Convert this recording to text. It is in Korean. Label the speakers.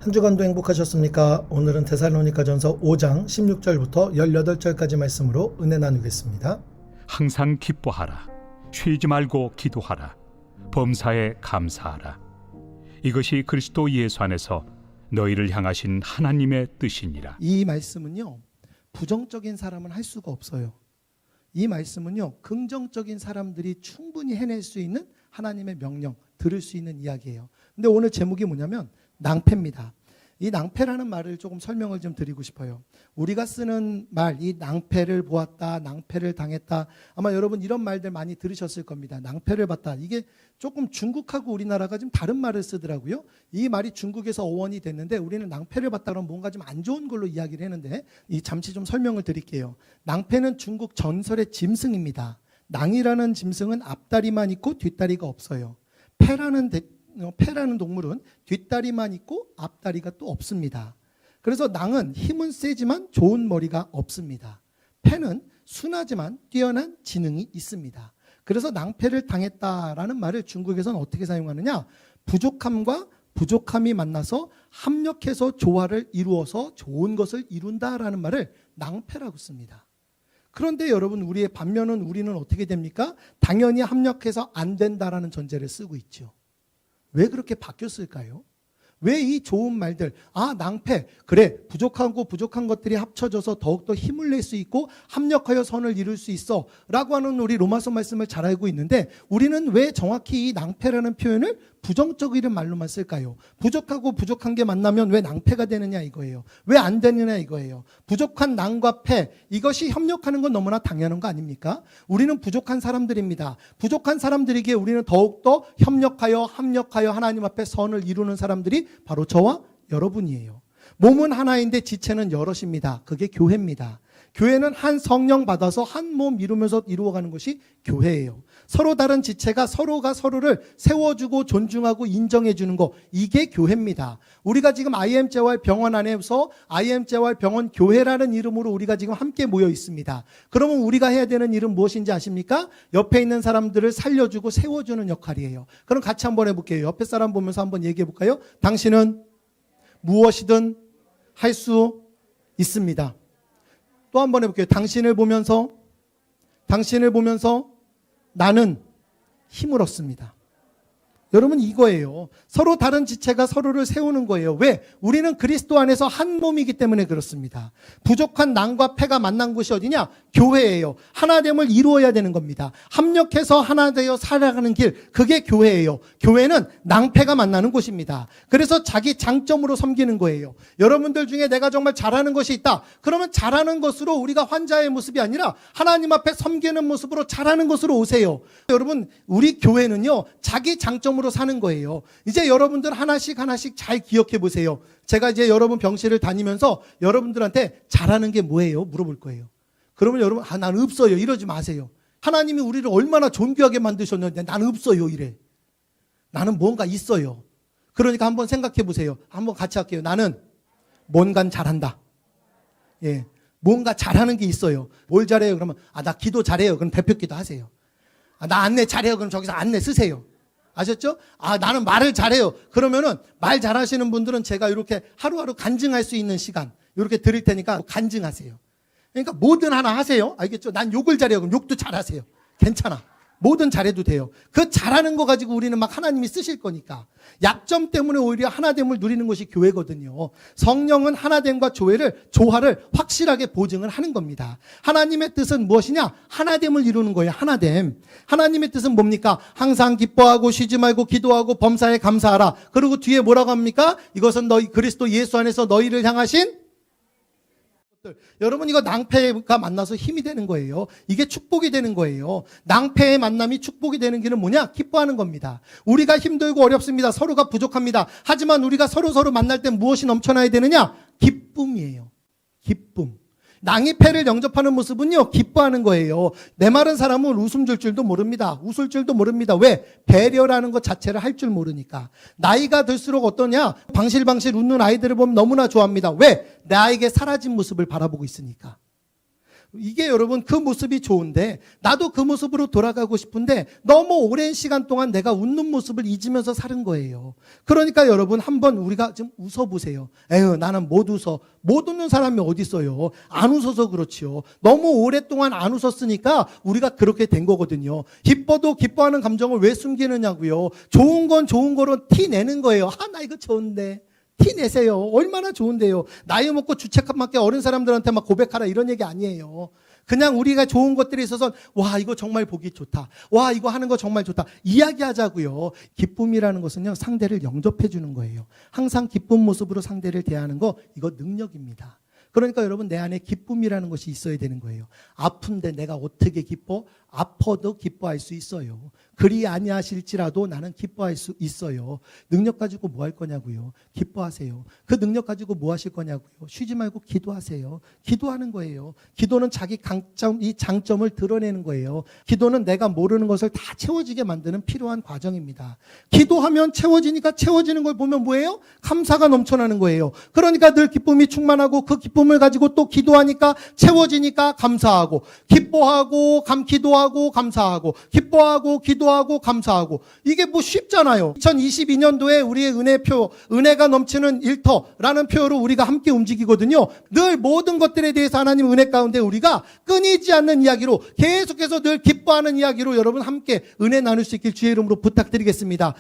Speaker 1: 한 주간도 행복하셨습니까? 오늘은 데살로니가전서 5장 16절부터 18절까지 말씀으로 은혜 나누겠습니다.
Speaker 2: 항상 기뻐하라. 쉬지 말고 기도하라. 범사에 감사하라. 이것이 그리스도 예수 안에서 너희를 향하신 하나님의 뜻이니라.
Speaker 3: 이 말씀은요, 부정적인 사람은 할 수가 없어요. 이 말씀은요, 긍정적인 사람들이 충분히 해낼 수 있는 하나님의 명령, 들을 수 있는 이야기예요. 근데 오늘 제목이 뭐냐면 낭패입니다. 이 낭패라는 말을 조금 설명을 좀 드리고 싶어요. 우리가 쓰는 말, 이 낭패를 보았다, 낭패를 당했다. 아마 여러분 이런 말들 많이 들으셨을 겁니다. 낭패를 봤다. 이게 조금 중국하고 우리나라가 좀 다른 말을 쓰더라고요. 이 말이 중국에서 어원이 됐는데 우리는 낭패를 봤다 그러면 뭔가 좀 안 좋은 걸로 이야기를 했는데 잠시 좀 설명을 드릴게요. 낭패는 중국 전설의 짐승입니다. 낭이라는 짐승은 앞다리만 있고 뒷다리가 없어요. 패라는 동물은 뒷다리만 있고 앞다리가 또 없습니다. 그래서 낭은 힘은 세지만 좋은 머리가 없습니다. 패는 순하지만 뛰어난 지능이 있습니다. 그래서 낭패를 당했다라는 말을 중국에서는 어떻게 사용하느냐? 부족함과 부족함이 만나서 합력해서 조화를 이루어서 좋은 것을 이룬다라는 말을 낭패라고 씁니다. 그런데 여러분, 우리의 반면은 우리는 어떻게 됩니까? 당연히 합력해서 안 된다라는 전제를 쓰고 있죠. 왜 그렇게 바뀌었을까요? 왜 이 좋은 말들, 낭패, 그래, 부족한 것들이 합쳐져서 더욱더 힘을 낼 수 있고 합력하여 선을 이룰 수 있어 라고 하는 우리 로마서 말씀을 잘 알고 있는데, 우리는 왜 정확히 이 낭패라는 표현을 부정적인 말로만 쓸까요? 부족하고 부족한 게 만나면 왜 낭패가 되느냐 이거예요. 왜 안 되느냐 이거예요. 부족한 낭과 패, 이것이 협력하는 건 너무나 당연한 거 아닙니까? 우리는 부족한 사람들입니다. 부족한 사람들에게 우리는 더욱더 협력하여 합력하여 하나님 앞에 선을 이루는 사람들이 바로 저와 여러분이에요. 몸은 하나인데 지체는 여럿입니다. 그게 교회입니다. 교회는 한 성령 받아서 한 몸 이루면서 이루어가는 것이 교회예요. 서로 다른 지체가 서로가 서로를 세워주고 존중하고 인정해주는 거, 이게 교회입니다. 우리가 지금 IM재활병원 안에서 IM재활병원 교회라는 이름으로 우리가 지금 함께 모여 있습니다. 그러면 우리가 해야 되는 일은 무엇인지 아십니까? 옆에 있는 사람들을 살려주고 세워주는 역할이에요. 그럼 같이 한번 해볼게요. 옆에 사람 보면서 한번 얘기해 볼까요? 당신은 무엇이든 할 수 있습니다. 또 한번 해볼게요. 당신을 보면서 나는 힘을 얻습니다. 여러분, 이거예요. 서로 다른 지체가 서로를 세우는 거예요. 왜? 우리는 그리스도 안에서 한 몸이기 때문에 그렇습니다. 부족한 낭과 패가 만난 곳이 어디냐? 교회예요. 하나됨을 이루어야 되는 겁니다. 합력해서 하나 되어 살아가는 길, 그게 교회예요. 교회는 낭패가 만나는 곳입니다. 그래서 자기 장점으로 섬기는 거예요. 여러분들 중에 내가 정말 잘하는 것이 있다. 그러면 잘하는 것으로 우리가 환자의 모습이 아니라 하나님 앞에 섬기는 모습으로 잘하는 것으로 오세요. 여러분, 우리 교회는요, 자기 장점으로 사는 거예요. 이제 여러분들 하나씩 잘 기억해 보세요. 제가 이제 여러분 병실을 다니면서 여러분들한테 잘하는 게 뭐예요? 물어볼 거예요. 그러면 여러분, 난 없어요. 이러지 마세요. 하나님이 우리를 얼마나 존귀하게 만드셨는데 난 없어요. 이래. 나는 뭔가 있어요. 그러니까 한번 생각해 보세요. 한번 같이 할게요. 나는 뭔가 잘한다. 예. 뭔가 잘하는 게 있어요. 뭘 잘해요? 그러면, 나 기도 잘해요. 그럼 대표 기도 하세요. 나 안내 잘해요. 그럼 저기서 안내 쓰세요. 아셨죠? 나는 말을 잘해요. 그러면은 말 잘하시는 분들은 제가 이렇게 하루하루 간증할 수 있는 시간 이렇게 드릴 테니까 간증하세요. 그러니까 뭐든 하나 하세요. 알겠죠? 난 욕을 잘해요. 그럼 욕도 잘하세요. 괜찮아. 뭐든 잘해도 돼요. 그 잘하는 거 가지고 우리는 막 하나님이 쓰실 거니까. 약점 때문에 오히려 하나됨을 누리는 것이 교회거든요. 성령은 하나됨과 조화를 확실하게 보증을 하는 겁니다. 하나님의 뜻은 무엇이냐? 하나됨을 이루는 거예요. 하나됨. 하나님의 뜻은 뭡니까? 항상 기뻐하고 쉬지 말고 기도하고 범사에 감사하라. 그리고 뒤에 뭐라고 합니까? 이것은 너희 그리스도 예수 안에서 너희를 향하신 여러분, 이거 낭패가 만나서 힘이 되는 거예요. 이게 축복이 되는 거예요. 낭패의 만남이 축복이 되는 길은 뭐냐? 기뻐하는 겁니다. 우리가 힘들고 어렵습니다. 서로가 부족합니다. 하지만 우리가 서로 만날 때 무엇이 넘쳐나야 되느냐? 기쁨이에요. 기쁨. 낭이 패를 영접하는 모습은요, 기뻐하는 거예요. 메마른 사람은 웃음 줄 줄도 모릅니다. 웃을 줄도 모릅니다. 왜? 배려라는 것 자체를 할 줄 모르니까. 나이가 들수록 어떠냐? 방실방실 웃는 아이들을 보면 너무나 좋아합니다. 왜? 나에게 사라진 모습을 바라보고 있으니까. 이게 여러분 그 모습이 좋은데 나도 그 모습으로 돌아가고 싶은데 너무 오랜 시간 동안 내가 웃는 모습을 잊으면서 사는 거예요. 그러니까 여러분 한번 우리가 좀 웃어보세요. 에휴 나는 못 웃어. 못 웃는 사람이 어디 있어요. 안 웃어서 그렇지요. 너무 오랫동안 안 웃었으니까 우리가 그렇게 된 거거든요. 기뻐도 기뻐하는 감정을 왜 숨기느냐고요. 좋은 건 좋은 거로 티 내는 거예요. 나 이거 좋은데. 티 내세요. 얼마나 좋은데요. 나이 먹고 주책맞게 어린 사람들한테 막 고백하라 이런 얘기 아니에요. 그냥 우리가 좋은 것들이 있어서 와 이거 정말 보기 좋다. 와 이거 하는 거 정말 좋다. 이야기하자고요. 기쁨이라는 것은요. 상대를 영접해 주는 거예요. 항상 기쁜 모습으로 상대를 대하는 거 이거 능력입니다. 그러니까 여러분 내 안에 기쁨이라는 것이 있어야 되는 거예요. 아픈데 내가 어떻게 기뻐? 아파도 기뻐할 수 있어요. 그리 아니하실지라도 나는 기뻐할 수 있어요. 능력 가지고 뭐 할 거냐고요. 기뻐하세요. 그 능력 가지고 뭐 하실 거냐고요. 쉬지 말고 기도하세요. 기도하는 거예요. 기도는 자기 강점, 이 장점을 드러내는 거예요. 기도는 내가 모르는 것을 다 채워지게 만드는 필요한 과정입니다. 기도하면 채워지니까 채워지는 걸 보면 뭐예요? 감사가 넘쳐나는 거예요. 그러니까 늘 기쁨이 충만하고 그 기쁨을 가지고 또 기도하니까 채워지니까 감사하고 기뻐하고 기도하고 감사하고 기뻐하고 기도하고 감사하고 이게 뭐 쉽잖아요. 2022년도에 우리의 은혜표, 은혜가 넘치는 일터라는 표로 우리가 함께 움직이거든요. 늘 모든 것들에 대해서 하나님 은혜 가운데 우리가 끊이지 않는 이야기로 계속해서 늘 기뻐하는 이야기로 여러분 함께 은혜 나눌 수 있길 주의 이름으로 부탁드리겠습니다.